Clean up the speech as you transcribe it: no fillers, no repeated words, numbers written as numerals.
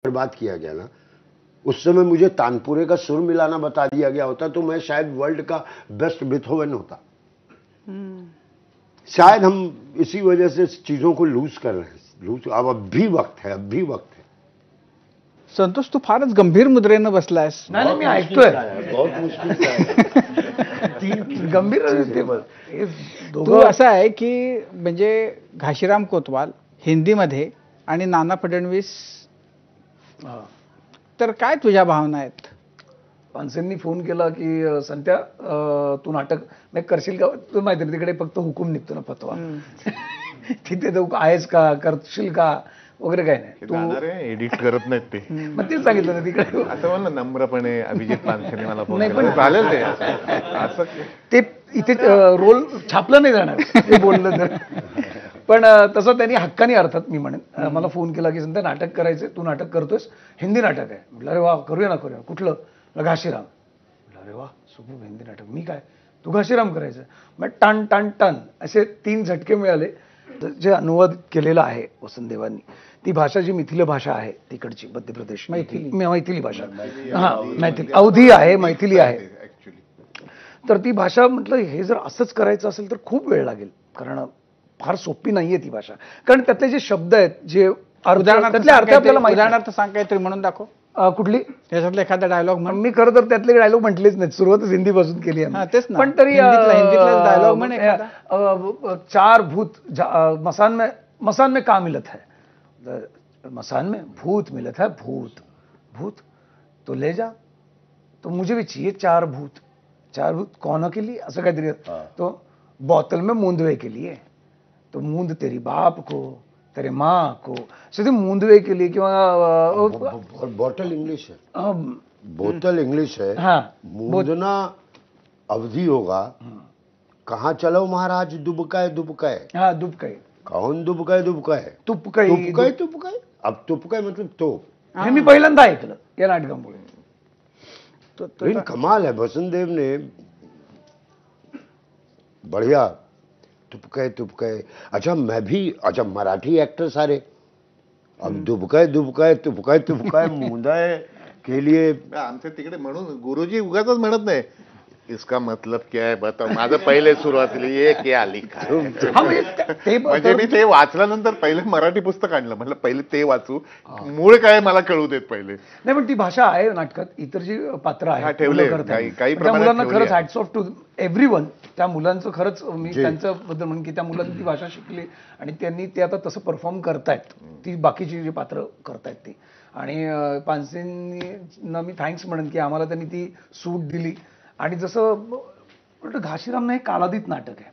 बात किया गया ना, उस समय मुझे तानपुरे का सुर मिलाना बता दिया गया होता तो मैं शायद वर्ल्ड का बेस्ट बेथोवन होता। शायद हम इसी वजह से चीजों को लूज कर रहे हैं। अब भी वक्त है, अब भी वक्त है। संतोष, तू फारच गंभीर मुद्रेनं बसलायस. नाही मी ऐकतोय. बहुत मुश्किल है. गंभीर तू असं आहे की म्हणजे घाशीराम कोतवाल हिंदीमध्ये आणि नाना फडणवीस, तर काय तुझ्या भावना आहेत? पानसेंनी फोन केला की संत्या तू नाटक नाही करशील का? तू माहिती आहे तिकडे फक्त हुकूम निघतो ना, फतवा. तिथे तू आहेस का, करशील का वगैरे काय नाही. तू एडिट करत नाहीत ते. मग तेच सांगितलं ना तिकडे. असं म्हणलं नम्रपणे अभिजित पानसेने मला फोन केला. चालेल ते असं ते इथे रोल छापलं नाही जाणार ते बोललं तर. पण तसं त्यांनी हक्कानी, अर्थात मी म्हणेन, मला फोन केला की संत्या नाटक करायचंय, तू नाटक करतोयस, हिंदी नाटक आहे. म्हटलं अरे वा, करूया ना करूया. कुठलं? घाशीराम. म्हटलं अरे वा, सुपर हिंदी नाटक. मी काय, तू घाशीराम करायचं. मग टन टन टन असे 3 झटके मिळाले. जे अनुवाद केलेला आहे वसंतदेवांनी, ती भाषा जी मिथिला भाषा आहे तिकडची, मध्य प्रदेश, मैथिली भाषा. हा, मैथिली, अवधी आहे, मैथिली आहे. तर ती भाषा, म्हटलं हे जर असंच करायचं असेल तर खूप वेळ लागेल, कारण फार सोपी नाहीये ती भाषा. कारण त्यातले जे शब्द आहेत, जे त्यातले अर्थ आपल्याला माहिती. उदाहरणार्थ सांग काहीतरी म्हणून दाखव. कुठली? त्याच्यातला एखादा डायलॉग म्हण. मी खरं तर त्यातले डायलॉग म्हटलेच नाही, सुरुवातच हिंदी पासून केली आहे. तेच ना. पण तरी हिंदीतला डायलॉग म्हण एखादा. 4 भूत मसान में का मिलत है? मसान में भूत मिलत है. भूत भूत तो ले जा, तो मुझे भी चाहिए 4 भूत. 4 भूत कौन के लिए? असं काहीतरी. तो बोतल में मूंदवे के लिए, तो मूंद तेरी बाप को, तेरे माँ को. सीधे मूंदवे के लिए. किंवा बॉटल इंग्लिश है, बोतल इंग्लिश है. हाँ, मूंदना अवधि होगा. कहाँ चलो महाराज, दुबकाए दुबकाए. हाँ, दुबकाई. कौन दुबकाए दुबकाए? तुपकाई. तुपकाए तुपकाए. अब तुपकाए मतलब तोप. हे मी पहिल्यांदा ऐकलं या नाटकामुळे. लेकिन कमाल है, वसंतदेव ने बढ़िया तुपकाए तुपकाए. अच्छा, मैं भी, अच्छा मराठी एक्टर सारे अब दुबकाए दुबकाए तुपकाए तुपकाए मुंदाए के लिए. आमच्या तिकडे म्हणून गुरुजी उगाच म्हणत नाही इसका मतलब क्या है बताओ. माझं पहिले सुरुवातीला ये क्या लिखा है. म्हणजे मी ते वाचल्यानंतर पहिले मराठी पुस्तक आणलं, म्हटलं पहिले ते वाचू, मूळ काय मला कळू देत पहिले. नाही, पण ती भाषा आहे नाटकात. इतर जी पात्र आहेत ठेवले काही त्या मुलांना खरंच हॅट्स ऑफ टू एव्हरीवन. त्या मुलांचं खरंच मी त्यांच्याबद्दल म्हणून की त्या मुलांनी ती भाषा शिकली आणि त्यांनी ते आता तसं परफॉर्म करतायत, ती बाकीची जी पात्र करतायत ती. आणि पानसेंना मी थँक्स म्हणेन की आम्हाला त्यांनी ती सूट दिली. आणि जसं घाशीराम हे कालातीत नाटक आहे.